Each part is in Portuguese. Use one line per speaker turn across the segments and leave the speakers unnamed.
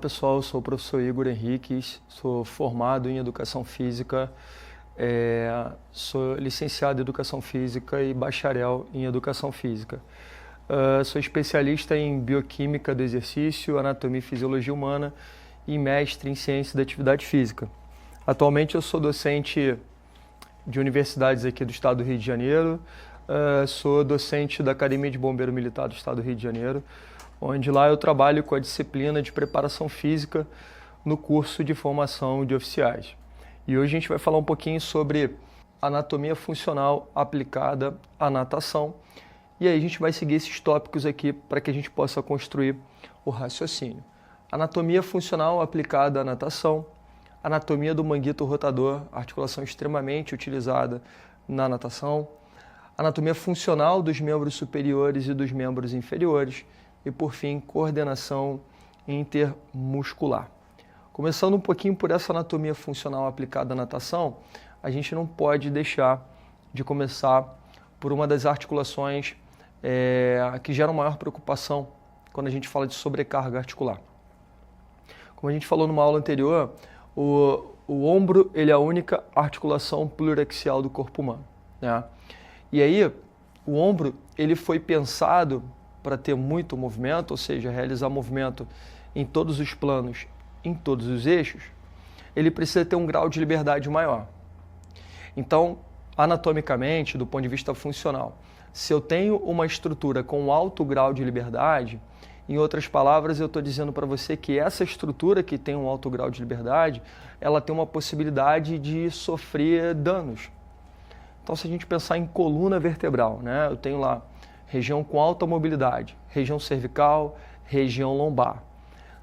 pessoal, eu sou o professor Igor Henriques, sou formado em Educação Física, sou licenciado em Educação Física e bacharel em Educação Física. Sou especialista em Bioquímica do Exercício, Anatomia e Fisiologia Humana e mestre em Ciência da Atividade Física. Atualmente eu sou docente de universidades aqui do Estado do Rio de Janeiro, sou docente da Academia de Bombeiro Militar do Estado do Rio de Janeiro, onde lá eu trabalho com a disciplina de Preparação Física no curso de formação de oficiais. E hoje a gente vai falar um pouquinho sobre anatomia funcional aplicada à natação. E aí a gente vai seguir esses tópicos aqui para que a gente possa construir o raciocínio. Anatomia funcional aplicada à natação, anatomia do manguito rotador, articulação extremamente utilizada na natação, anatomia funcional dos membros superiores e dos membros inferiores e, por fim, coordenação intermuscular. Começando um pouquinho por essa anatomia funcional aplicada à natação, a gente não pode deixar de começar por uma das articulações que geram maior preocupação quando a gente fala de sobrecarga articular. Como a gente falou numa aula anterior, o ombro ele é a única articulação pluriaxial do corpo humano, né? E aí, o ombro ele foi pensado para ter muito movimento, ou seja, realizar movimento em todos os planos, em todos os eixos, ele precisa ter um grau de liberdade maior. Então, anatomicamente, do ponto de vista funcional, se eu tenho uma estrutura com alto grau de liberdade, em outras palavras, eu estou dizendo para você que essa estrutura que tem um alto grau de liberdade, ela tem uma possibilidade de sofrer danos. Então, se a gente pensar em coluna vertebral, né, eu tenho lá região com alta mobilidade, região cervical, região lombar.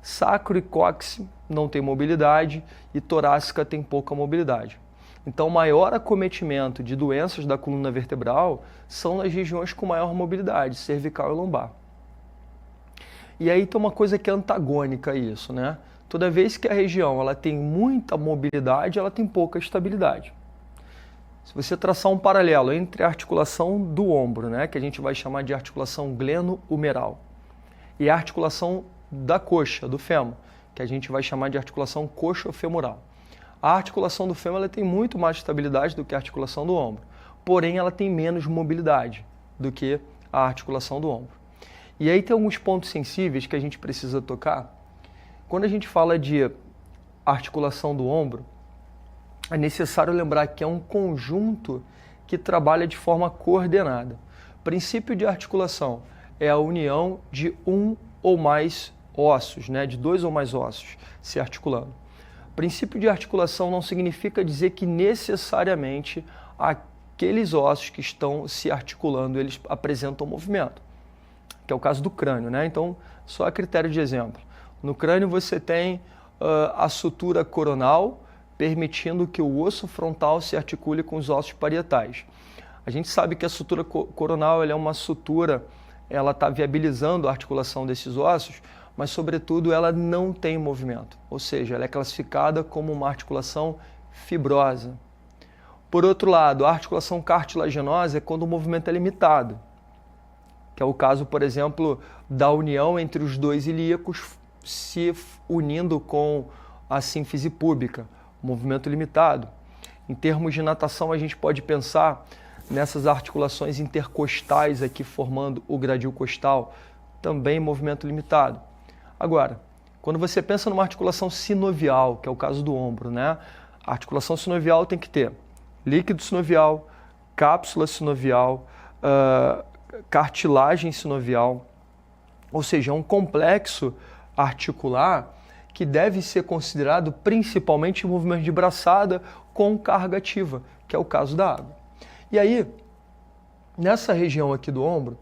Sacro e cóccix não tem mobilidade e torácica tem pouca mobilidade. Então, o maior acometimento de doenças da coluna vertebral são nas regiões com maior mobilidade, cervical e lombar. E aí tem uma coisa que é antagônica a isso, né? Toda vez que a região ela tem muita mobilidade, ela tem pouca estabilidade. Se você traçar um paralelo entre a articulação do ombro, né, que a gente vai chamar de articulação gleno-humeral, e a articulação da coxa, do fêmur, que a gente vai chamar de articulação coxo-femoral. A articulação do fêmur ela tem muito mais estabilidade do que a articulação do ombro, porém ela tem menos mobilidade do que a articulação do ombro. E aí tem alguns pontos sensíveis que a gente precisa tocar. Quando a gente fala de articulação do ombro, é necessário lembrar que é um conjunto que trabalha de forma coordenada. O princípio de articulação é a união de um ou mais ossos, né, de dois ou mais ossos se articulando. O princípio de articulação não significa dizer que necessariamente aqueles ossos que estão se articulando, eles apresentam movimento, que é o caso do crânio, né? Então, só a critério de exemplo. No crânio você tem a sutura coronal, permitindo que o osso frontal se articule com os ossos parietais. A gente sabe que a sutura coronal ela é uma sutura, ela está viabilizando a articulação desses ossos, mas, sobretudo, ela não tem movimento, ou seja, ela é classificada como uma articulação fibrosa. Por outro lado, a articulação cartilaginosa é quando o movimento é limitado, que é o caso, por exemplo, da união entre os dois ilíacos se unindo com a sínfise púbica, movimento limitado. Em termos de natação, a gente pode pensar nessas articulações intercostais aqui formando o gradil costal, também movimento limitado. Agora, quando você pensa numa articulação sinovial, que é o caso do ombro, né? A articulação sinovial tem que ter líquido sinovial, cápsula sinovial, cartilagem sinovial, ou seja, é um complexo articular que deve ser considerado principalmente em movimentos de braçada com carga ativa, que é o caso da água. E aí, nessa região aqui do ombro,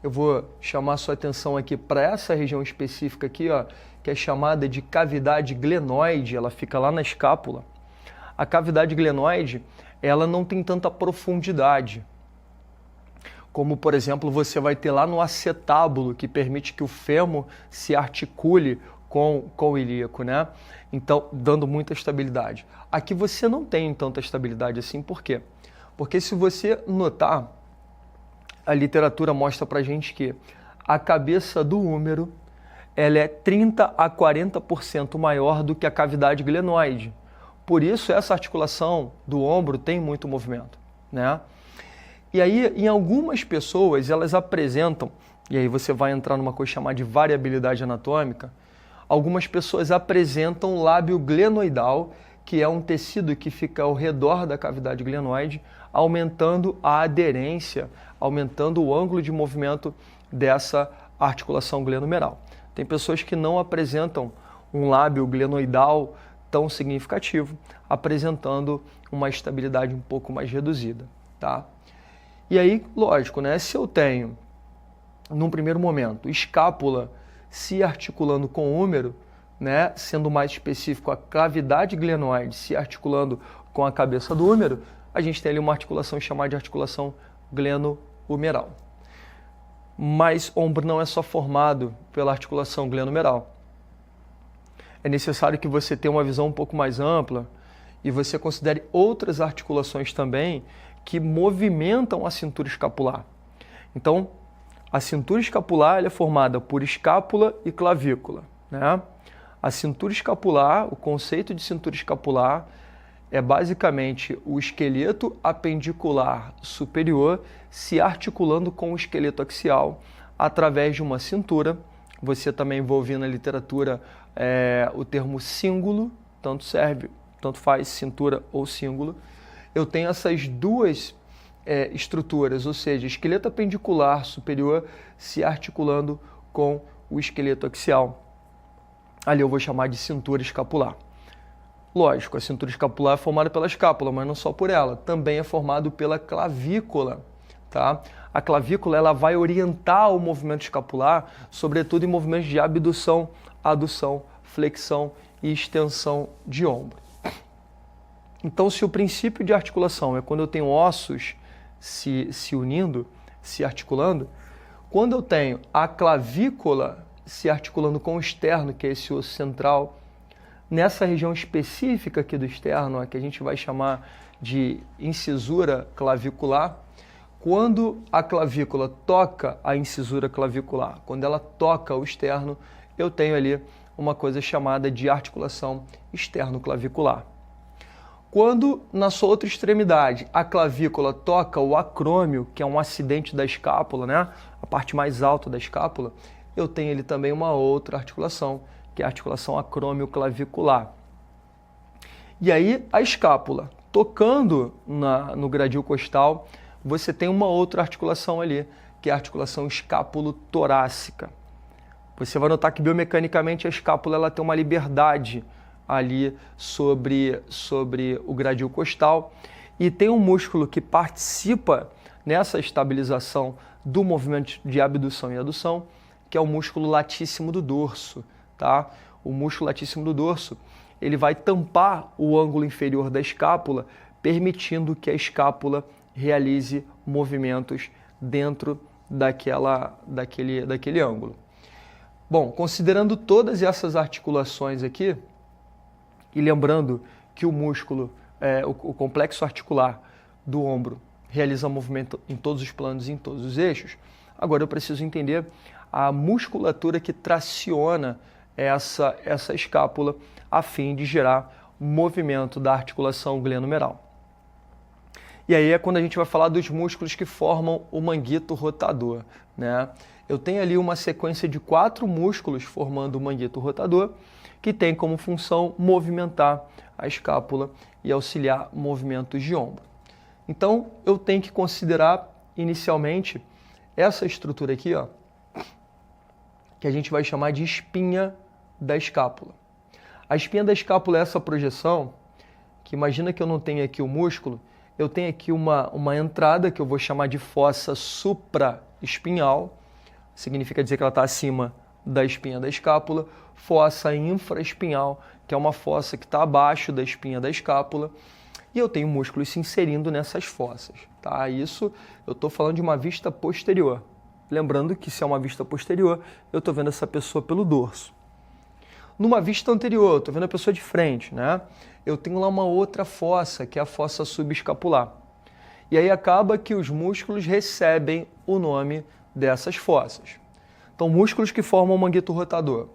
eu vou chamar a sua atenção aqui para essa região específica aqui, ó, que é chamada de cavidade glenoide, ela fica lá na escápula. A cavidade glenoide, ela não tem tanta profundidade, como, por exemplo, você vai ter lá no acetábulo, que permite que o fêmur se articule com o ilíaco, né? Então, dando muita estabilidade. Aqui você não tem tanta estabilidade assim, por quê? Porque se você notar, a literatura mostra pra gente que a cabeça do húmero ela é 30 a 40% maior do que a cavidade glenoide. Por isso, essa articulação do ombro tem muito movimento, né? E aí, em algumas pessoas, elas apresentam, e aí você vai entrar numa coisa chamada de variabilidade anatômica, algumas pessoas apresentam lábio glenoidal, que é um tecido que fica ao redor da cavidade glenoide, aumentando a aderência, aumentando o ângulo de movimento dessa articulação glenomeral. Tem pessoas que não apresentam um lábio glenoidal tão significativo, apresentando uma estabilidade um pouco mais reduzida, tá? E aí, lógico, né? Se eu tenho, num primeiro momento, escápula se articulando com o húmero, né? Sendo mais específico, a cavidade glenoide se articulando com a cabeça do húmero, a gente tem ali uma articulação chamada de articulação gleno-humeral. Mas ombro não é só formado pela articulação glenohumeral. É necessário que você tenha uma visão um pouco mais ampla e você considere outras articulações também que movimentam a cintura escapular. Então, a cintura escapular ela é formada por escápula e clavícula, né? A cintura escapular, o conceito de cintura escapular é basicamente o esqueleto apendicular superior se articulando com o esqueleto axial através de uma cintura. Você também vai ouvir na literatura o termo cíngulo, tanto faz cintura ou cíngulo. Eu tenho essas duas estruturas, ou seja, esqueleto apendicular superior se articulando com o esqueleto axial. Ali eu vou chamar de cintura escapular. Lógico, a cintura escapular é formada pela escápula, mas não só por ela, também é formado pela clavícula, tá? A clavícula ela vai orientar o movimento escapular, sobretudo em movimentos de abdução, adução, flexão e extensão de ombro. Então, se o princípio de articulação é quando eu tenho ossos se unindo, se articulando, quando eu tenho a clavícula se articulando com o externo, que é esse osso central, nessa região específica aqui do externo, que a gente vai chamar de incisura clavicular, quando a clavícula toca a incisura clavicular, quando ela toca o externo, eu tenho ali uma coisa chamada de articulação externo-clavicular. Quando, na sua outra extremidade, a clavícula toca o acrômio, que é um acidente da escápula, né? A parte mais alta da escápula, eu tenho ali também uma outra articulação, que é a articulação acrômio-clavicular. E aí, a escápula, tocando no gradil costal, você tem uma outra articulação ali, que é a articulação escápulo-torácica. Você vai notar que biomecanicamente a escápula ela tem uma liberdade ali sobre o gradil costal e tem um músculo que participa nessa estabilização do movimento de abdução e adução, que é o músculo latíssimo do dorso, tá? O músculo latíssimo do dorso, ele vai tampar o ângulo inferior da escápula, permitindo que a escápula realize movimentos dentro daquele ângulo. Bom, considerando todas essas articulações aqui, e lembrando que o músculo, o complexo articular do ombro realiza movimento em todos os planos e em todos os eixos, agora eu preciso entender a musculatura que traciona essa escápula a fim de gerar movimento da articulação glenohumeral. E aí é quando a gente vai falar dos músculos que formam o manguito rotador, né? Eu tenho ali uma sequência de 4 músculos formando o manguito rotador, que tem como função movimentar a escápula e auxiliar movimentos de ombro. Então, eu tenho que considerar inicialmente essa estrutura aqui, ó, que a gente vai chamar de espinha da escápula. A espinha da escápula é essa projeção, que imagina que eu não tenho aqui o músculo, eu tenho aqui uma entrada que eu vou chamar de fossa supraespinhal, significa dizer que ela está acima da espinha da escápula, fossa infraespinhal, que é uma fossa que está abaixo da espinha da escápula, e eu tenho músculos se inserindo nessas fossas, tá? Isso eu estou falando de uma vista posterior. Lembrando que se é uma vista posterior, eu estou vendo essa pessoa pelo dorso. Numa vista anterior, estou vendo a pessoa de frente, né? Eu tenho lá uma outra fossa, que é a fossa subescapular. E aí acaba que os músculos recebem o nome dessas fossas. Então, músculos que formam o manguito rotador.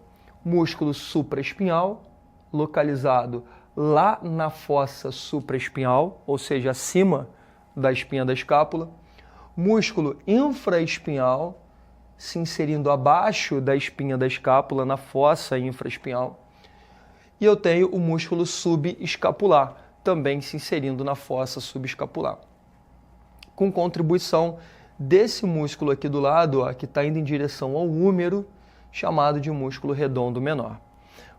Músculo supraespinhal, localizado lá na fossa supraespinhal, ou seja, acima da espinha da escápula. Músculo infraespinhal, se inserindo abaixo da espinha da escápula, na fossa infraespinhal. E eu tenho o músculo subescapular, também se inserindo na fossa subescapular. Com contribuição desse músculo aqui do lado, ó, que está indo em direção ao húmero, chamado de músculo redondo menor.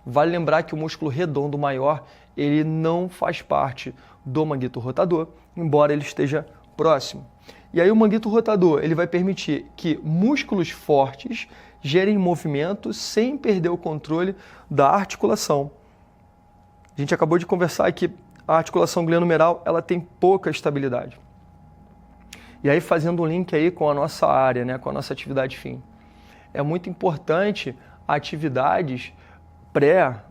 Vale lembrar que o músculo redondo maior, ele não faz parte do manguito rotador, embora ele esteja próximo. E aí o manguito rotador, ele vai permitir que músculos fortes gerem movimento sem perder o controle da articulação. A gente acabou de conversar aqui, a articulação glenohumeral, ela tem pouca estabilidade. E aí fazendo um link aí com a nossa área, né, com a nossa atividade fim. É muito importante atividades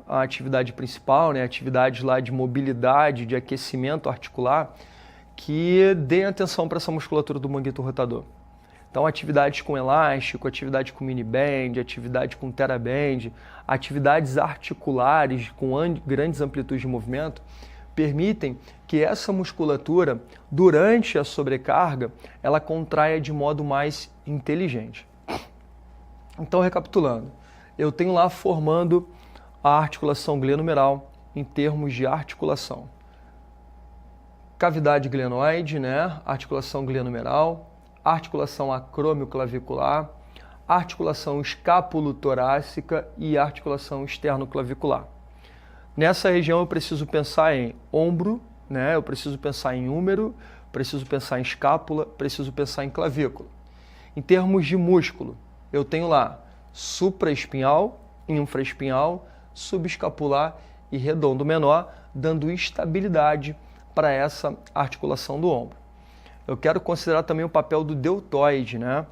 a atividade principal, né, atividades lá de mobilidade, de aquecimento articular, que deem atenção para essa musculatura do manguito rotador. Então, atividades com elástico, atividade com mini band, atividade com teraband, atividades articulares com grandes amplitudes de movimento, permitem que essa musculatura, durante a sobrecarga, ela contraia de modo mais inteligente. Então, recapitulando, eu tenho lá formando a articulação glenohumeral em termos de articulação. Cavidade glenoide, né? Articulação glenohumeral, articulação acrômio-clavicular, articulação escápulo-torácica e articulação externo-clavicular. Nessa região eu preciso pensar em ombro, né? Eu preciso pensar em húmero, preciso pensar em escápula, preciso pensar em clavícula. Em termos de músculo, eu tenho lá supraespinhal, infraespinhal, subescapular e redondo menor, dando estabilidade para essa articulação do ombro. Eu quero considerar também o papel do deltoide, né?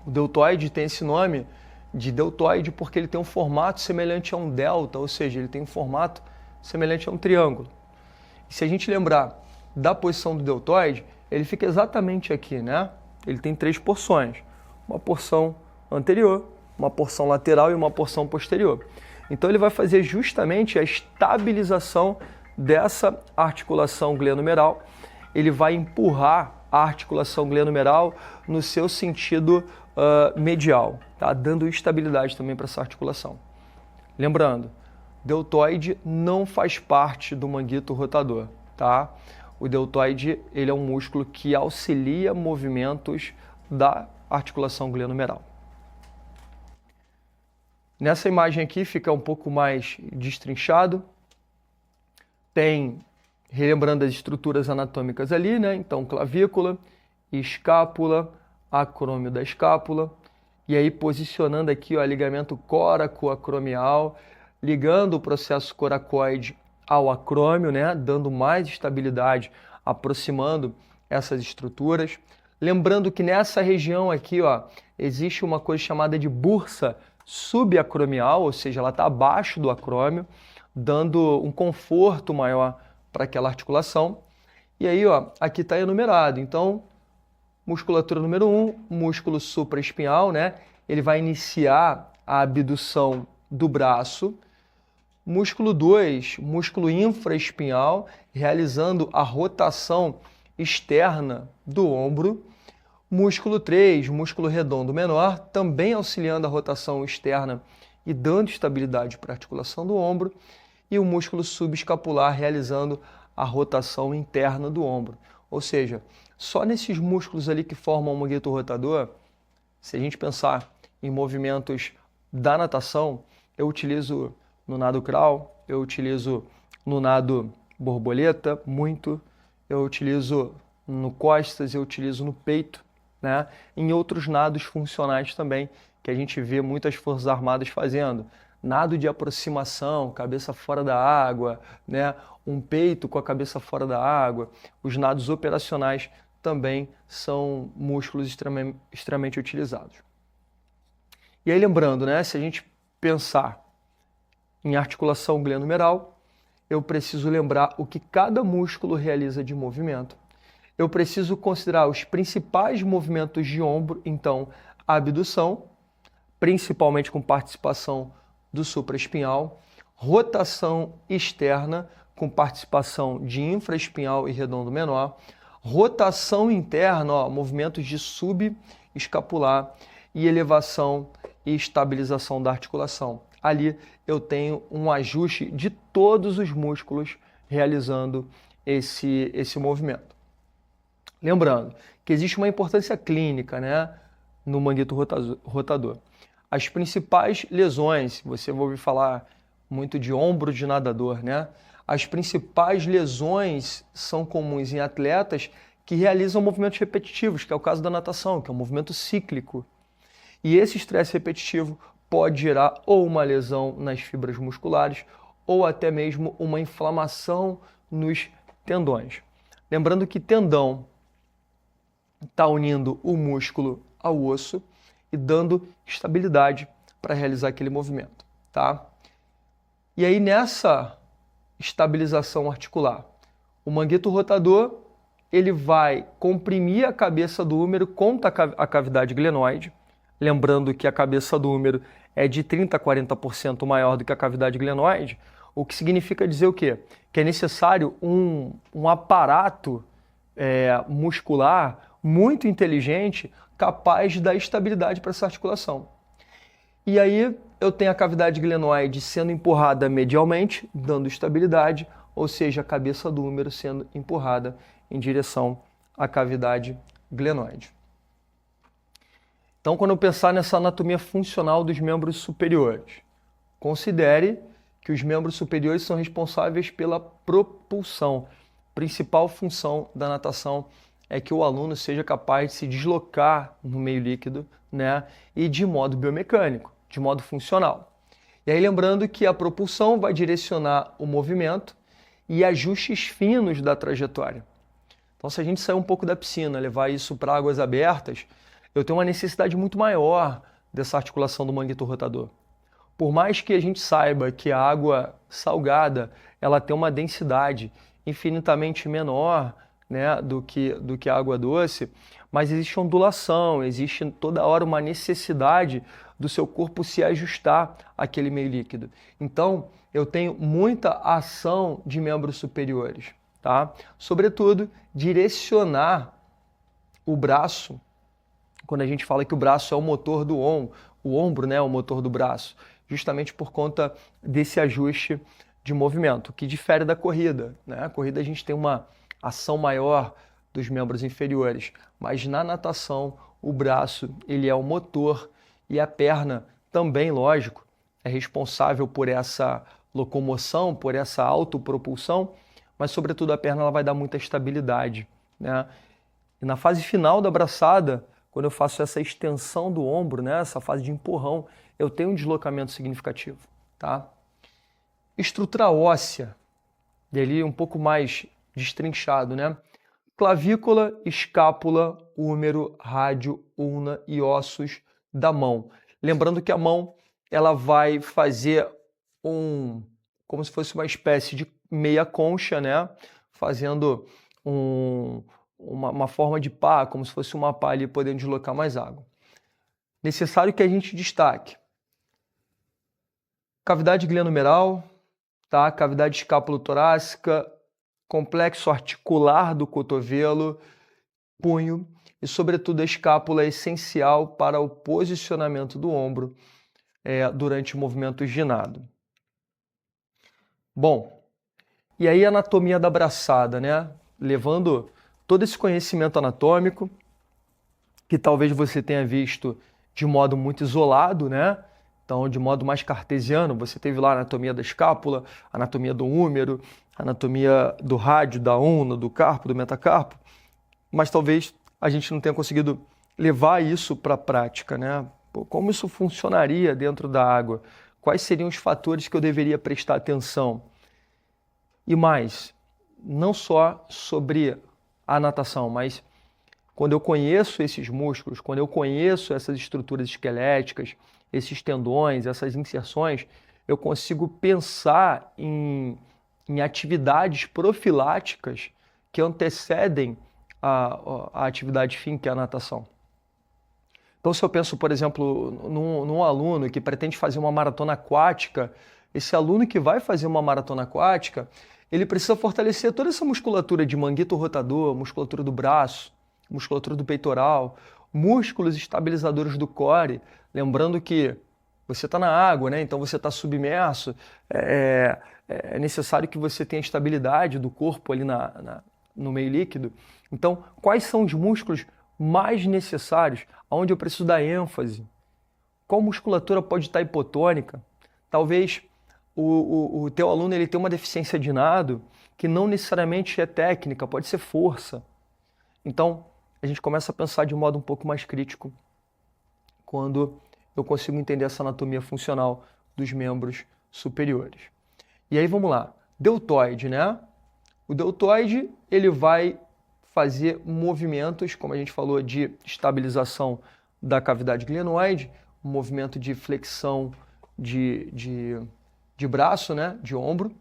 O deltoide tem esse nome de deltoide porque ele tem um formato semelhante a um delta, ou seja, ele tem um formato semelhante a um triângulo. E se a gente lembrar da posição do deltoide, ele fica exatamente aqui, né? Ele tem 3 porções, uma porção anterior, uma porção lateral e uma porção posterior. Então ele vai fazer justamente a estabilização dessa articulação glenohumeral, ele vai empurrar a articulação glenohumeral no seu sentido medial, tá? Dando estabilidade também para essa articulação. Lembrando, deltoide não faz parte do manguito rotador, tá? O deltoide, ele é um músculo que auxilia movimentos da articulação glenohumeral. Nessa imagem aqui fica um pouco mais destrinchado. Tem, relembrando as estruturas anatômicas ali, né? Então, clavícula, escápula, acrômio da escápula. E aí, posicionando aqui o ligamento coracoacromial, ligando o processo coracoide ao acrômio, né? Dando mais estabilidade, aproximando essas estruturas. Lembrando que nessa região aqui, ó, existe uma coisa chamada de bursa subacromial, ou seja, ela está abaixo do acrômio, dando um conforto maior para aquela articulação. E aí, ó, aqui está enumerado. Então, musculatura número 1, músculo supraespinhal, né? Ele vai iniciar a abdução do braço. Músculo 2, músculo infraespinhal, realizando a rotação externa do ombro. Músculo 3, músculo redondo menor, também auxiliando a rotação externa e dando estabilidade para a articulação do ombro. E o músculo subescapular, realizando a rotação interna do ombro. Ou seja, só nesses músculos ali que formam o manguito rotador, se a gente pensar em movimentos da natação, eu utilizo no nado crawl, eu utilizo no nado borboleta, muito, eu utilizo no costas, eu utilizo no peito, né? Em outros nados funcionais também, que a gente vê muitas forças armadas fazendo. Nado de aproximação, cabeça fora da água, né? Um peito com a cabeça fora da água. Os nados operacionais também são músculos extremamente utilizados. E aí lembrando, né? Se a gente pensar em articulação glenohumeral, eu preciso lembrar o que cada músculo realiza de movimento. Eu preciso considerar os principais movimentos de ombro, então a abdução, principalmente com participação do supraespinhal, rotação externa, com participação de infraespinhal e redondo menor, rotação interna, ó, movimentos de subescapular e elevação e estabilização da articulação. Ali eu tenho um ajuste de todos os músculos realizando esse movimento. Lembrando que existe uma importância clínica, né, no manguito rotador. As principais lesões, você vai ouvir falar muito de ombro de nadador, né? As principais lesões são comuns em atletas que realizam movimentos repetitivos, que é o caso da natação, que é um movimento cíclico. E esse estresse repetitivo pode gerar ou uma lesão nas fibras musculares ou até mesmo uma inflamação nos tendões. Lembrando que tendão está unindo o músculo ao osso e dando estabilidade para realizar aquele movimento, tá? E aí nessa estabilização articular, o manguito rotador ele vai comprimir a cabeça do húmero contra a cavidade glenoide, lembrando que a cabeça do húmero é de 30% a 40% maior do que a cavidade glenoide, o que significa dizer o quê? Que é necessário um aparato muscular muito inteligente, capaz de dar estabilidade para essa articulação. E aí eu tenho a cavidade glenoide sendo empurrada medialmente, dando estabilidade, ou seja, a cabeça do húmero sendo empurrada em direção à cavidade glenoide. Então, quando eu pensar nessa anatomia funcional dos membros superiores, considere que os membros superiores são responsáveis pela propulsão. A principal função da natação é que o aluno seja capaz de se deslocar no meio líquido, né, e de modo biomecânico, de modo funcional. E aí lembrando que a propulsão vai direcionar o movimento e ajustes finos da trajetória. Então, se a gente sair um pouco da piscina, levar isso para águas abertas, eu tenho uma necessidade muito maior dessa articulação do manguito rotador. Por mais que a gente saiba que a água salgada ela tem uma densidade infinitamente menor, né, do que a água doce, mas existe ondulação, existe toda hora uma necessidade do seu corpo se ajustar àquele meio líquido. Então, eu tenho muita ação de membros superiores, tá? Sobretudo, direcionar o braço, quando a gente fala que o braço é o motor do ombro, o ombro, né, é o motor do braço, justamente por conta desse ajuste de movimento, que difere da corrida, né? A corrida a gente tem uma ação maior dos membros inferiores, mas na natação o braço ele é o motor e a perna também, lógico, é responsável por essa locomoção, por essa autopropulsão, mas sobretudo a perna ela vai dar muita estabilidade, né? E na fase final da braçada, quando eu faço essa extensão do ombro, né, essa fase de empurrão, eu tenho um deslocamento significativo, tá? Estrutura óssea, dele um pouco mais destrinchado, né? Clavícula, escápula, húmero, rádio, ulna e ossos da mão. Lembrando que a mão ela vai fazer como se fosse uma espécie de meia concha, né? Fazendo uma forma de pá, como se fosse uma pá ali podendo deslocar mais água. Necessário que a gente destaque cavidade glenomeral, tá? Cavidade escápulo-torácica, complexo articular do cotovelo, punho e, sobretudo, a escápula é essencial para o posicionamento do ombro durante o movimento de nado. Bom, e aí a anatomia da braçada, né? Levando todo esse conhecimento anatômico, que talvez você tenha visto de modo muito isolado, né? Então, de modo mais cartesiano, você teve lá a anatomia da escápula, a anatomia do húmero, a anatomia do rádio, da ulna, do carpo, do metacarpo, mas talvez a gente não tenha conseguido levar isso para a prática, né? Como isso funcionaria dentro da água? Quais seriam os fatores que eu deveria prestar atenção? E mais, não só sobre a natação, mas quando eu conheço esses músculos, quando eu conheço essas estruturas esqueléticas, esses tendões, essas inserções, eu consigo pensar em atividades profiláticas que antecedem a atividade fim, que é a natação. Então, se eu penso, por exemplo, num aluno que pretende fazer uma maratona aquática, esse aluno que vai fazer uma maratona aquática, ele precisa fortalecer toda essa musculatura de manguito rotador, musculatura do braço, musculatura do peitoral, músculos estabilizadores do core. Lembrando que você está na água, né? Então você está submerso, é necessário que você tenha estabilidade do corpo ali no meio líquido. Então, quais são os músculos mais necessários, aonde eu preciso dar ênfase? Qual musculatura pode estar hipotônica? Talvez o teu aluno ele tenha uma deficiência de nado que não necessariamente é técnica, pode ser força. Então, a gente começa a pensar de modo um pouco mais crítico quando eu consigo entender essa anatomia funcional dos membros superiores. E aí vamos lá, deltoide, né? O deltoide, ele vai fazer movimentos, como a gente falou, de estabilização da cavidade glenoide, um movimento de flexão de braço, né? De ombro.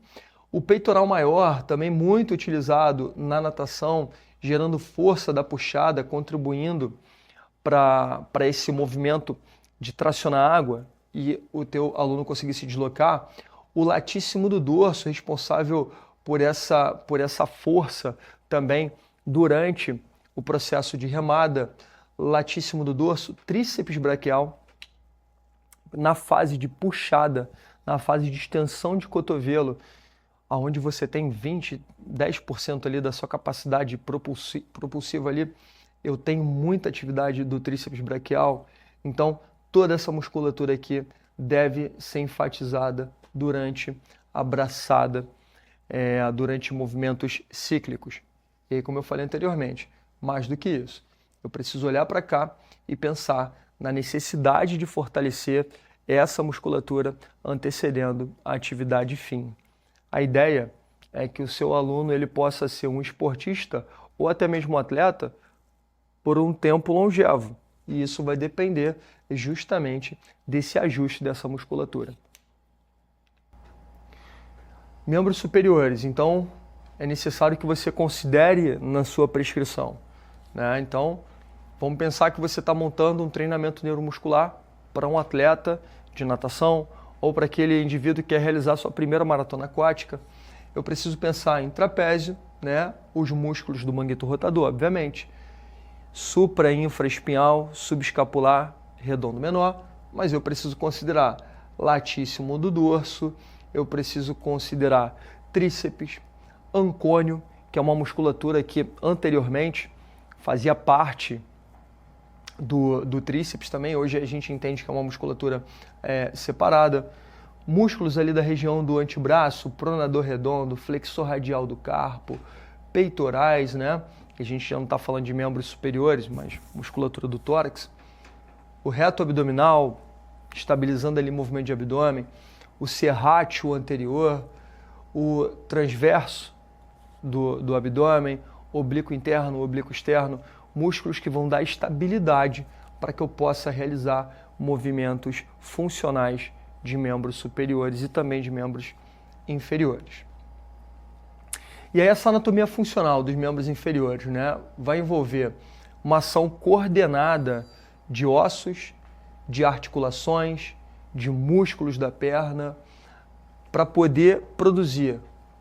O peitoral maior, também muito utilizado na natação, gerando força da puxada, contribuindo para esse movimento de tracionar a água e o teu aluno conseguir se deslocar. O latíssimo do dorso, responsável por essa força também durante o processo de remada. Latíssimo do dorso, tríceps braquial, na fase de puxada, na fase de extensão de cotovelo, onde você tem 10% ali da sua capacidade propulsiva ali, eu tenho muita atividade do tríceps braquial. Então, toda essa musculatura aqui deve ser enfatizada durante a braçada, durante movimentos cíclicos. E aí, como eu falei anteriormente, mais do que isso, eu preciso olhar para cá e pensar na necessidade de fortalecer essa musculatura antecedendo a atividade fim. A ideia é que o seu aluno ele possa ser um esportista ou até mesmo um atleta por um tempo longevo. E isso vai depender justamente desse ajuste dessa musculatura. Membros superiores, então é necessário que você considere na sua prescrição, né? Então, vamos pensar que você está montando um treinamento neuromuscular para um atleta de natação ou para aquele indivíduo que quer realizar sua primeira maratona aquática. Eu preciso pensar em trapézio, né? Os músculos do manguito rotador, obviamente, supra e infraespinhal, subescapular, redondo menor, mas eu preciso considerar latíssimo do dorso, eu preciso considerar tríceps, ancônio, que é uma musculatura que anteriormente fazia parte do tríceps também, hoje a gente entende que é uma musculatura separada. Músculos ali da região do antebraço, pronador redondo, flexor radial do carpo, peitorais, né? A gente já não está falando de membros superiores, mas musculatura do tórax. O reto abdominal, estabilizando ali o movimento de abdômen. O serrátil anterior, o transverso do abdômen, oblíquo interno, oblíquo externo. Músculos que vão dar estabilidade para que eu possa realizar movimentos funcionais de membros superiores e também de membros inferiores. E aí essa anatomia funcional dos membros inferiores, né, vai envolver uma ação coordenada de ossos, de articulações, de músculos da perna, para poder produzir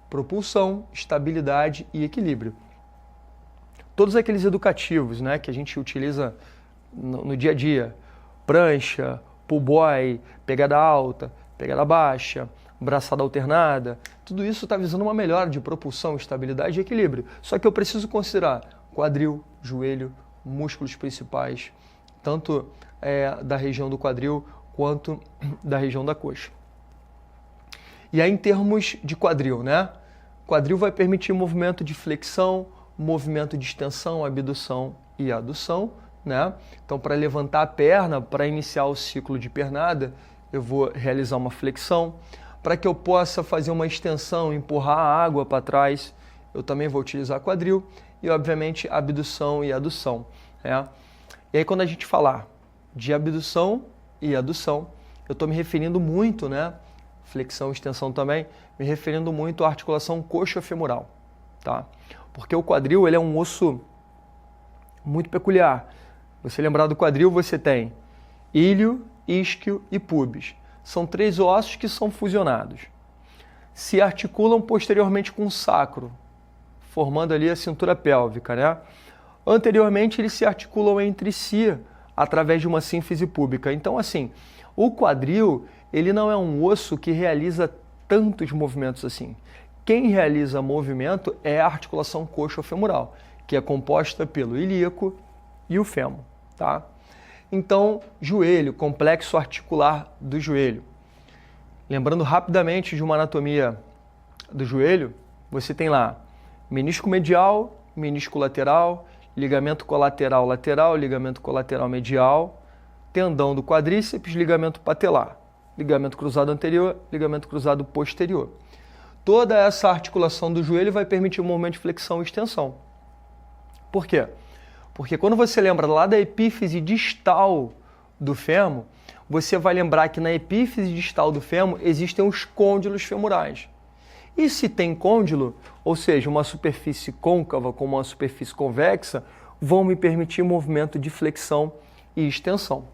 propulsão, estabilidade e equilíbrio. Todos aqueles educativos, né, que a gente utiliza no dia a dia, prancha, pull boy, pegada alta, pegada baixa, braçada alternada, tudo isso está visando uma melhora de propulsão, estabilidade e equilíbrio. Só que eu preciso considerar quadril, joelho, músculos principais, tanto da região do quadril quanto da região da coxa. E aí em termos de quadril, né? Quadril vai permitir movimento de flexão, movimento de extensão, abdução e adução, né? Então, para levantar a perna, para iniciar o ciclo de pernada, eu vou realizar uma flexão. Para que eu possa fazer uma extensão, empurrar a água para trás, eu também vou utilizar quadril e, obviamente, abdução e adução, né? E aí, quando a gente falar de abdução e adução, eu estou me referindo muito, né? Flexão e extensão também, me referindo muito à articulação coxo-femoral, tá? Porque o quadril ele é um osso muito peculiar. Você lembrar do quadril, você tem ilho, isquio e pubis. São 3 ossos que são fusionados. Se articulam posteriormente com o sacro, formando ali a cintura pélvica, né? Anteriormente, eles se articulam entre si através de uma sínfise púbica. Então, assim, o quadril, ele não é um osso que realiza tantos movimentos assim. Quem realiza movimento é a articulação coxo-femoral, que é composta pelo ilíaco e o fêmur, tá? Então, joelho, complexo articular do joelho. Lembrando rapidamente de uma anatomia do joelho, você tem lá menisco medial, menisco lateral, ligamento colateral lateral, ligamento colateral medial, tendão do quadríceps, ligamento patelar, ligamento cruzado anterior, ligamento cruzado posterior. Toda essa articulação do joelho vai permitir um movimento de flexão e extensão. Por quê? Porque quando você lembra lá da epífise distal do fêmur, você vai lembrar que na epífise distal do fêmur existem os côndilos femorais. E se tem côndilo, ou seja, uma superfície côncava com uma superfície convexa, vão me permitir movimento de flexão e extensão.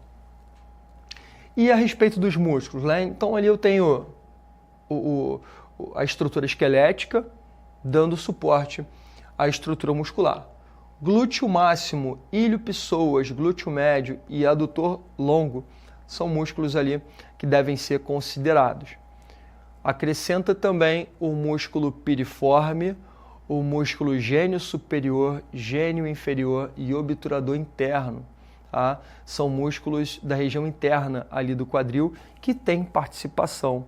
E a respeito dos músculos, né? Então ali eu tenho a estrutura esquelética dando suporte à estrutura muscular. Glúteo máximo, ilho psoas, glúteo médio e adutor longo são músculos ali que devem ser considerados. Acrescenta também o músculo piriforme, o músculo gênio superior, gênio inferior e obturador interno. Tá? São músculos da região interna ali do quadril que têm participação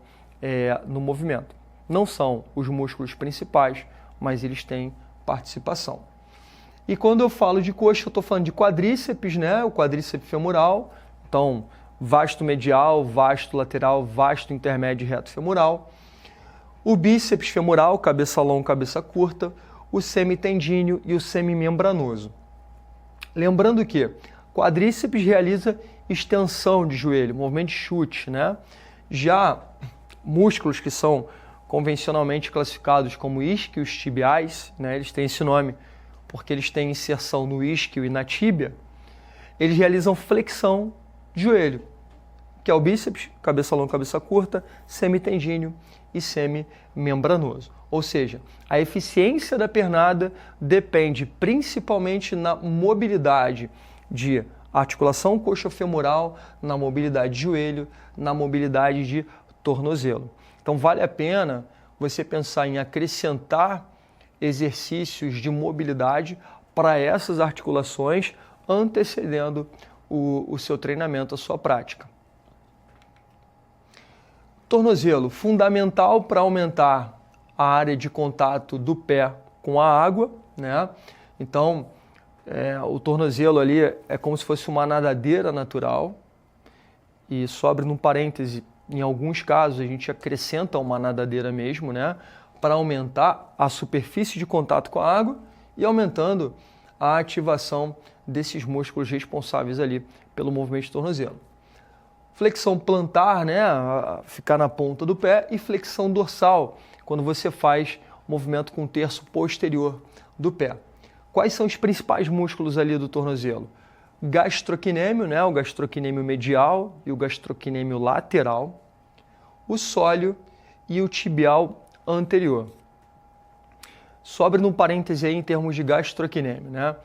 no movimento. Não são os músculos principais, mas eles têm participação. E quando eu falo de coxa, eu estou falando de quadríceps, né? O quadríceps femoral, então vasto medial, vasto lateral, vasto intermédio e reto femoral. O bíceps femoral, cabeça longa, cabeça curta, o semitendíneo e o semimembranoso. Lembrando que quadríceps realiza extensão de joelho, movimento de chute, né? Já músculos que são convencionalmente classificados como isquios tibiais, né? Eles têm esse nome porque eles têm inserção no isquio e na tíbia, eles realizam flexão de joelho, que é o bíceps, cabeça longa, cabeça curta, semitendíneo e semimembranoso. Ou seja, a eficiência da pernada depende principalmente na mobilidade de articulação coxofemoral, na mobilidade de joelho, na mobilidade de tornozelo. Então vale a pena você pensar em acrescentar exercícios de mobilidade para essas articulações antecedendo o seu treinamento, a sua prática. Tornozelo, fundamental para aumentar a área de contato do pé com a água, né? Então, o tornozelo ali é como se fosse uma nadadeira natural. E só abre num parêntese, em alguns casos a gente acrescenta uma nadadeira mesmo, né? Para aumentar a superfície de contato com a água e aumentando a ativação desses músculos responsáveis ali pelo movimento de tornozelo. Flexão plantar, né, ficar na ponta do pé, e flexão dorsal, quando você faz movimento com o terço posterior do pé. Quais são os principais músculos ali do tornozelo? Gastrocnêmio, né, o gastrocnêmio medial e o gastrocnêmio lateral, o sóleo e o tibial anterior. Sobre num parêntese aí em termos de gastrocnêmio, né,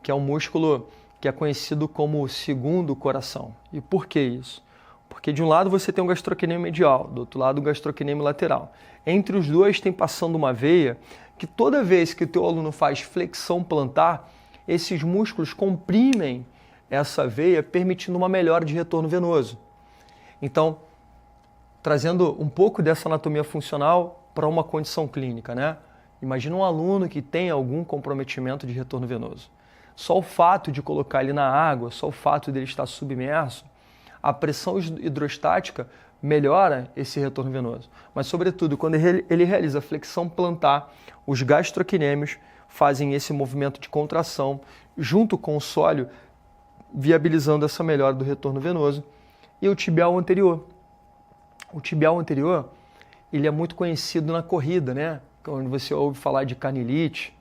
que é um músculo que é conhecido como o segundo coração. E por que isso? Porque de um lado você tem um gastrocnêmio medial, do outro lado o gastrocnêmio lateral. Entre os dois tem passando uma veia que toda vez que o teu aluno faz flexão plantar, esses músculos comprimem essa veia, permitindo uma melhora de retorno venoso. Então, trazendo um pouco dessa anatomia funcional para uma condição clínica, né? Imagina um aluno que tem algum comprometimento de retorno venoso. Só o fato de colocar ele na água, só o fato dele estar submerso, a pressão hidrostática melhora esse retorno venoso. Mas, sobretudo, quando ele realiza flexão plantar, os gastrocnêmios fazem esse movimento de contração junto com o sóleo, viabilizando essa melhora do retorno venoso. E o tibial anterior. O tibial anterior, ele é muito conhecido na corrida, né? Quando você ouve falar de canelite,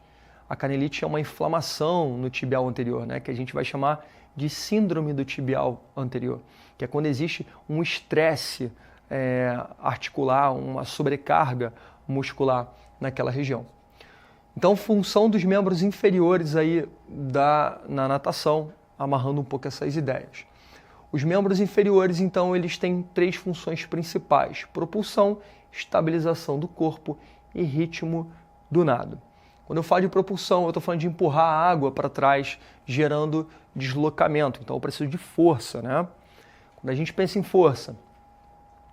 a canelite é uma inflamação no tibial anterior, né? Que a gente vai chamar de síndrome do tibial anterior, que é quando existe um estresse articular, uma sobrecarga muscular naquela região. Então, função dos membros inferiores aí na natação, amarrando um pouco essas ideias. Os membros inferiores, então, eles têm 3 funções principais: propulsão, estabilização do corpo e ritmo do nado. Quando eu falo de propulsão, eu estou falando de empurrar a água para trás, gerando deslocamento. Então, eu preciso de força, né? Quando a gente pensa em força,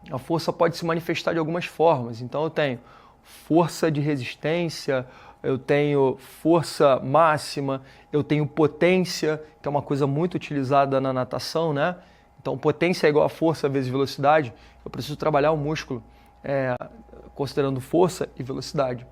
a força pode se manifestar de algumas formas. Então, eu tenho força de resistência, eu tenho força máxima, eu tenho potência, que é uma coisa muito utilizada na natação, né? Então, potência é igual a força vezes velocidade. Eu preciso trabalhar o músculo considerando força e velocidade.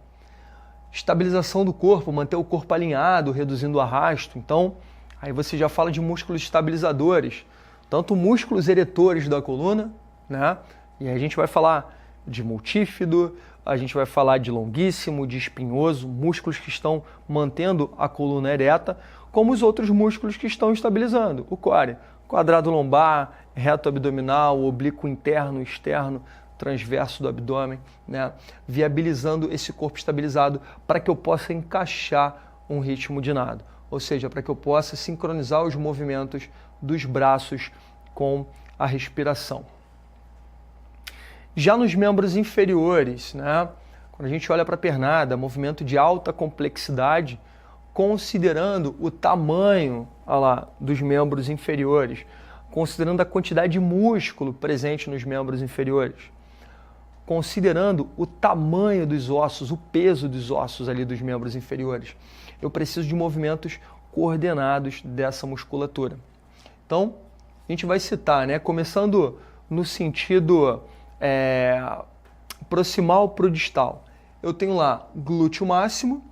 Estabilização do corpo, manter o corpo alinhado, reduzindo o arrasto. Então, aí você já fala de músculos estabilizadores, tanto músculos eretores da coluna, né? E aí a gente vai falar de multífido, a gente vai falar de longuíssimo, de espinhoso, músculos que estão mantendo a coluna ereta, como os outros músculos que estão estabilizando. O core, quadrado lombar, reto abdominal, oblíquo interno, externo, transverso do abdômen, né? Viabilizando esse corpo estabilizado para que eu possa encaixar um ritmo de nado, ou seja, para que eu possa sincronizar os movimentos dos braços com a respiração. Já nos membros inferiores, né? Quando a gente olha para a pernada, movimento de alta complexidade, considerando o tamanho dos membros inferiores, considerando a quantidade de músculo presente nos membros inferiores, considerando o tamanho dos ossos, o peso dos ossos ali dos membros inferiores, eu preciso de movimentos coordenados dessa musculatura. Então, a gente vai citar, né? Começando no sentido proximal para o distal. Eu tenho lá glúteo máximo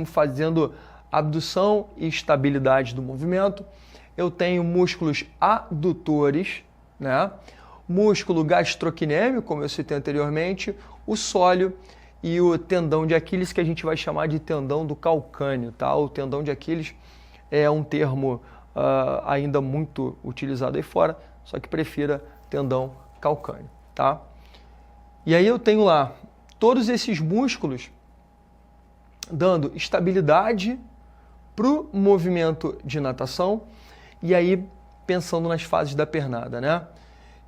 fazendo abdução e estabilidade do movimento. Eu tenho músculos adutores, né? Músculo gastrocnêmio, como eu citei anteriormente, o sóleo e o tendão de Aquiles, que a gente vai chamar de tendão do calcâneo, tá? O tendão de Aquiles é um termo ainda muito utilizado aí fora, só que prefira tendão calcâneo, tá? E aí eu tenho lá todos esses músculos dando estabilidade para o movimento de natação. E aí, pensando nas fases da pernada, né?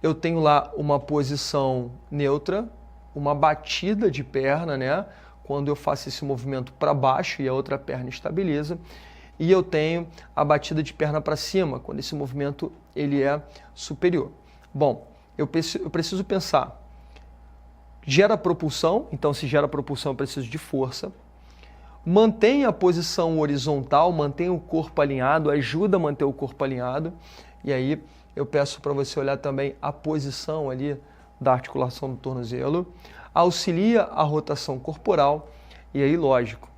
Eu tenho lá uma posição neutra, uma batida de perna, né? Quando eu faço esse movimento para baixo e a outra perna estabiliza. E eu tenho a batida de perna para cima, quando esse movimento ele é superior. Bom, eu preciso pensar, gera propulsão, então se gera propulsão eu preciso de força. Mantenha a posição horizontal, mantenha o corpo alinhado, ajuda a manter o corpo alinhado. E aí eu peço para você olhar também a posição ali da articulação do tornozelo. Auxilia a rotação corporal. E aí, lógico,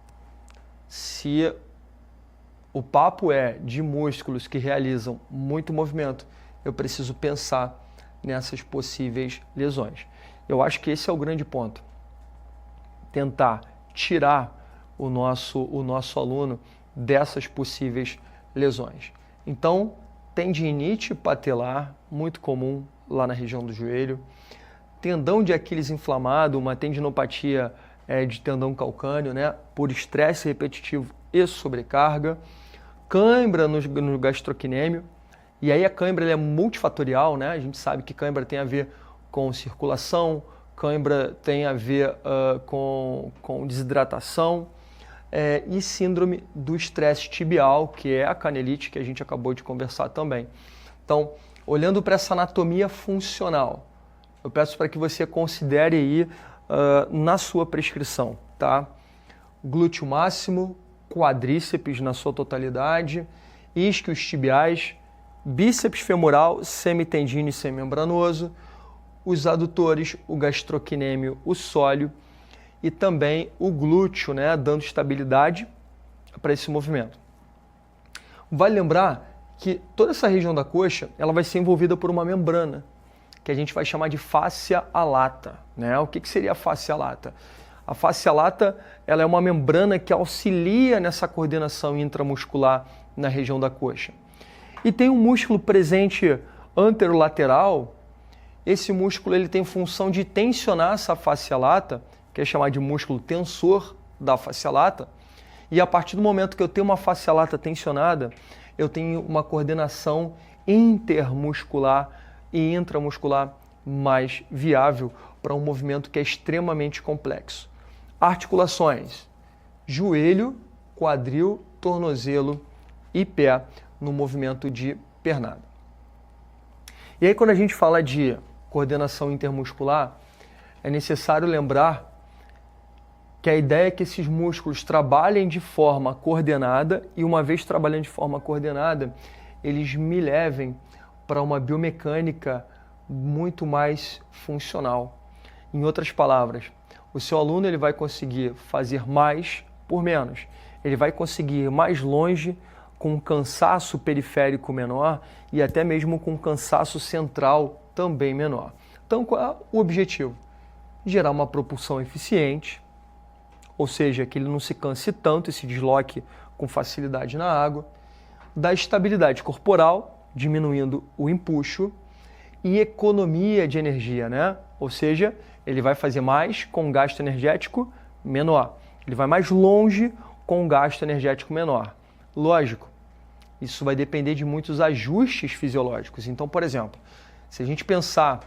se o papo é de músculos que realizam muito movimento, eu preciso pensar nessas possíveis lesões. Eu acho que esse é o grande ponto. Tentar tirar o nosso aluno dessas possíveis lesões. Então, tendinite patelar, muito comum lá na região do joelho. Tendão de Aquiles inflamado, uma tendinopatia de tendão calcâneo, né, por estresse repetitivo e sobrecarga. Cãibra no gastrocnêmio. E aí a cãibra é multifatorial, né? A gente sabe que cãibra tem a ver com circulação, cãibra tem a ver com desidratação. E síndrome do estresse tibial, que é a canelite que a gente acabou de conversar também. Então, olhando para essa anatomia funcional, eu peço para que você considere aí na sua prescrição, tá? Glúteo máximo, quadríceps na sua totalidade, isquios tibiais, bíceps femoral, semitendino e semimembranoso, os adutores, o gastrocnêmio, o sóleo, e também o glúteo, né, dando estabilidade para esse movimento. Vale lembrar que toda essa região da coxa ela vai ser envolvida por uma membrana, que a gente vai chamar de fáscia lata, né? O que seria a fáscia lata? A fáscia lata ela é uma membrana que auxilia nessa coordenação intramuscular na região da coxa. E tem um músculo presente anterolateral. Esse músculo ele tem função de tensionar essa fáscia lata, que é chamado de músculo tensor da fáscia lata. E a partir do momento que eu tenho uma fáscia lata tensionada, eu tenho uma coordenação intermuscular e intramuscular mais viável para um movimento que é extremamente complexo. Articulações: joelho, quadril, tornozelo e pé no movimento de pernada. E aí, quando a gente fala de coordenação intermuscular, é necessário lembrar que a ideia é que esses músculos trabalhem de forma coordenada e, uma vez trabalhando de forma coordenada, eles me levem para uma biomecânica muito mais funcional. Em outras palavras, o seu aluno ele vai conseguir fazer mais por menos. Ele vai conseguir ir mais longe com um cansaço periférico menor e até mesmo com um cansaço central também menor. Então, qual é o objetivo? Gerar uma propulsão eficiente, ou seja, que ele não se canse tanto e se desloque com facilidade na água, dar estabilidade corporal, diminuindo o empuxo, e economia de energia, né? Ou seja, ele vai fazer mais com um gasto energético menor. Ele vai mais longe com um gasto energético menor. Lógico, isso vai depender de muitos ajustes fisiológicos. Então, por exemplo, se a gente pensar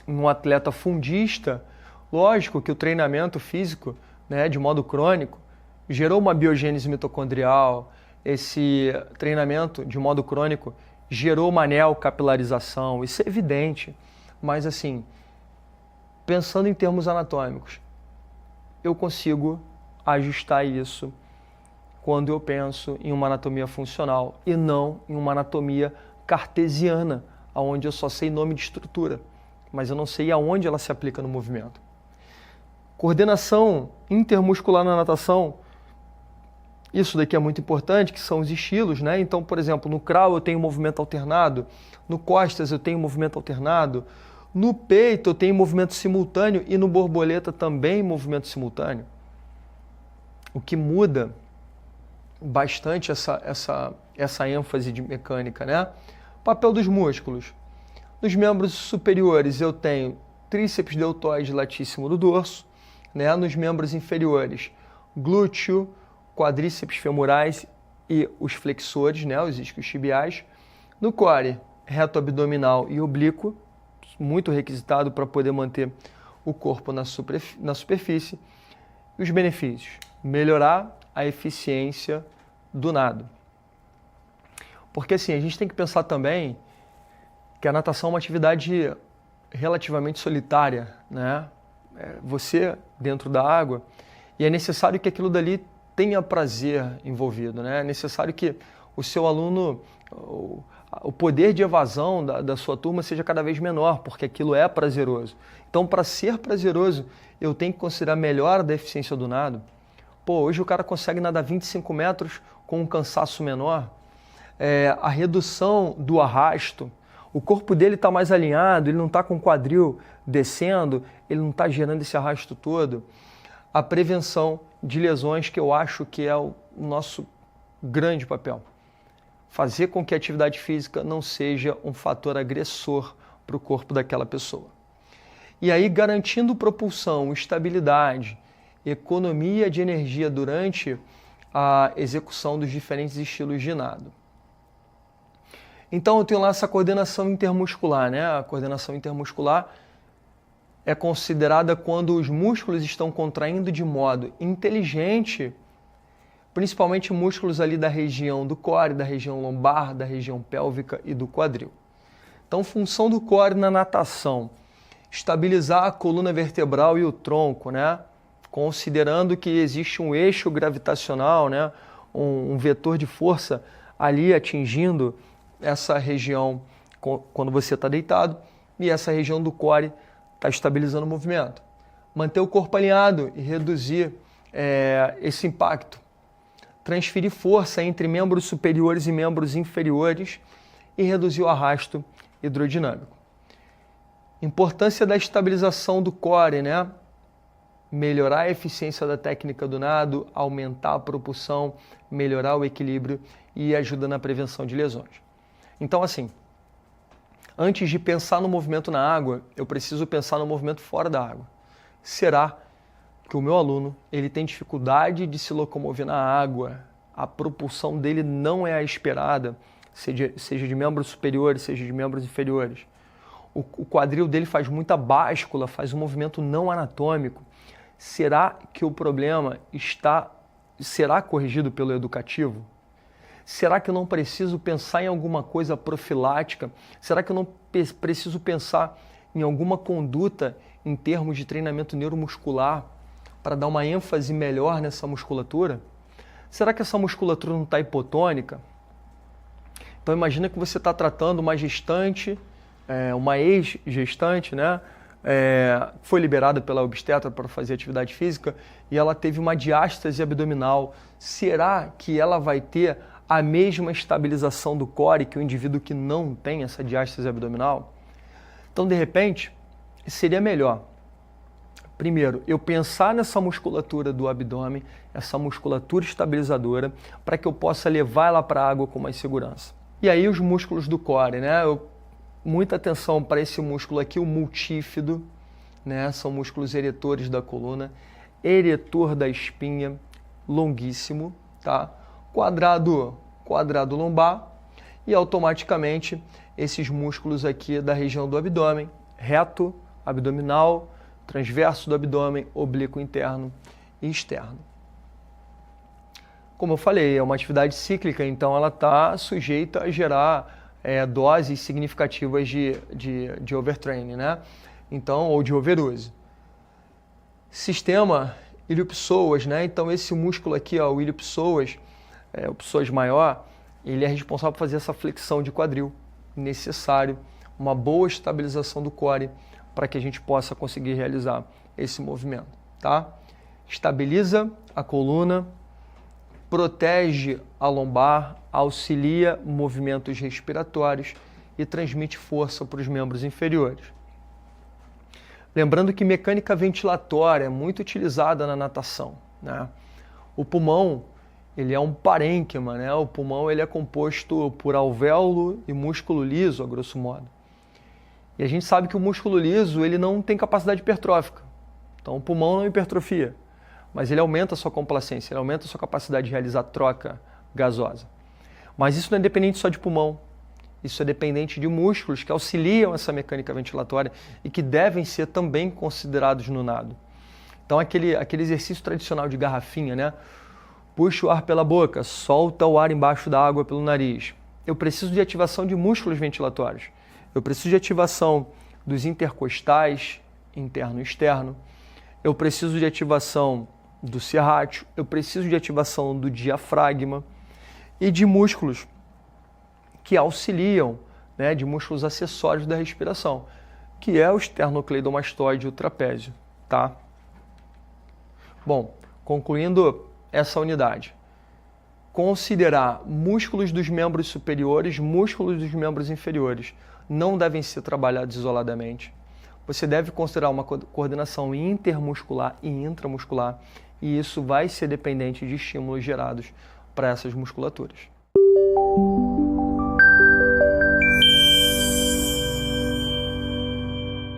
em um atleta fundista, lógico que o treinamento físico, né, de modo crônico, gerou uma biogênese mitocondrial. Esse treinamento de modo crônico gerou uma neocapilarização, isso é evidente. Mas assim, pensando em termos anatômicos, eu consigo ajustar isso quando eu penso em uma anatomia funcional e não em uma anatomia cartesiana, onde eu só sei nome de estrutura, mas eu não sei aonde ela se aplica no movimento. Coordenação intermuscular na natação, isso daqui é muito importante, que são os estilos, né? Então, por exemplo, no crawl eu tenho movimento alternado, no costas eu tenho movimento alternado, no peito eu tenho movimento simultâneo e no borboleta também movimento simultâneo. O que muda bastante essa ênfase de mecânica, né? Papel dos músculos. Nos membros superiores eu tenho tríceps deltoide latíssimo do dorso, né? Nos membros inferiores, glúteo, quadríceps femorais e os flexores, né? Os isquiotibiais. No core, reto abdominal e oblíquo, muito requisitado para poder manter o corpo na superfície. E os benefícios: melhorar a eficiência do nado. Porque assim, a gente tem que pensar também que a natação é uma atividade relativamente solitária, né? Você dentro da água, e é necessário que aquilo dali tenha prazer envolvido, né? É necessário que o seu aluno, o poder de evasão da sua turma seja cada vez menor, porque aquilo é prazeroso. Então, para ser prazeroso, eu tenho que considerar melhor da eficiência do nado. Pô, hoje o cara consegue nadar 25 metros com um cansaço menor. A redução do arrasto, o corpo dele está mais alinhado, ele não está com o quadril descendo, ele não está gerando esse arrasto todo. A prevenção de lesões, que eu acho que é o nosso grande papel. Fazer com que a atividade física não seja um fator agressor para o corpo daquela pessoa. E aí, garantindo propulsão, estabilidade, economia de energia durante a execução dos diferentes estilos de nado. Então, eu tenho lá essa coordenação intermuscular, né? A coordenação intermuscular é considerada quando os músculos estão contraindo de modo inteligente, principalmente músculos ali da região do core, da região lombar, da região pélvica e do quadril. Então, função do core na natação: estabilizar a coluna vertebral e o tronco, né? Considerando que existe um eixo gravitacional, né? Um vetor de força ali atingindo essa região quando você está deitado, e essa região do core está estabilizando o movimento. Manter o corpo alinhado e reduzir esse impacto. Transferir força entre membros superiores e membros inferiores e reduzir o arrasto hidrodinâmico. Importância da estabilização do core, né? melhorar a eficiência da técnica do nado, aumentar a propulsão, melhorar o equilíbrio e ajuda na prevenção de lesões. Então, assim, antes de pensar no movimento na água, eu preciso pensar no movimento fora da água. Será que o meu aluno ele tem dificuldade de se locomover na água? A propulsão dele não é a esperada, seja de membros superiores, seja de membros inferiores. O quadril dele faz muita báscula, faz um movimento não anatômico. Será que o problema será corrigido pelo educativo? Será que eu não preciso pensar em alguma coisa profilática? Será que eu não preciso pensar em alguma conduta em termos de treinamento neuromuscular para dar uma ênfase melhor nessa musculatura? Será que essa musculatura não está hipotônica? Então imagina que você está tratando uma gestante, uma ex-gestante, né? Foi liberada pela obstetra para fazer atividade física e ela teve uma diástase abdominal. Será que ela vai ter a mesma estabilização do core que o indivíduo que não tem essa diástase abdominal? Então, de repente, seria melhor, primeiro, eu pensar nessa musculatura do abdômen, essa musculatura estabilizadora, para que eu possa levar ela para a água com mais segurança. E aí os músculos do core, né? Muita atenção para esse músculo aqui, o multífido, né? São músculos eretores da coluna, eretor da espinha, longuíssimo, tá? Quadrado lombar e automaticamente esses músculos aqui da região do abdômen, reto, abdominal, transverso do abdômen, oblíquo interno e externo. Como eu falei, é uma atividade cíclica, então ela está sujeita a gerar doses significativas de overtraining, né? Então, ou de overuse. Sistema ilho-psoas, né? Então esse músculo aqui, ó, o ilho-psoas, o psoas maior, ele é responsável por fazer essa flexão de quadril. Necessário uma boa estabilização do core para que a gente possa conseguir realizar esse movimento, tá? Estabiliza a coluna, protege a lombar, auxilia movimentos respiratórios e transmite força para os membros inferiores. Lembrando que mecânica ventilatória é muito utilizada na natação, né? O pulmão, ele é um parênquima, né? O pulmão ele é composto por alvéolo e músculo liso, a grosso modo. E a gente sabe que o músculo liso ele não tem capacidade hipertrófica. Então o pulmão não hipertrofia, mas ele aumenta a sua complacência, ele aumenta a sua capacidade de realizar troca gasosa. Mas isso não é dependente só de pulmão, isso é dependente de músculos que auxiliam essa mecânica ventilatória e que devem ser também considerados no nado. Então aquele exercício tradicional de garrafinha, né? Puxa o ar pela boca, solta o ar embaixo da água pelo nariz. Eu preciso de ativação de músculos ventilatórios. Eu preciso de ativação dos intercostais, interno e externo. Eu preciso de ativação do serrátil. Eu preciso de ativação do diafragma e de músculos que auxiliam, né, de músculos acessórios da respiração, que é o esternocleidomastoide e o trapézio, tá? Bom, concluindo essa unidade, considerar músculos dos membros superiores, músculos dos membros inferiores, não devem ser trabalhados isoladamente. Você deve considerar uma coordenação intermuscular e intramuscular, e isso vai ser dependente de estímulos gerados para essas musculaturas.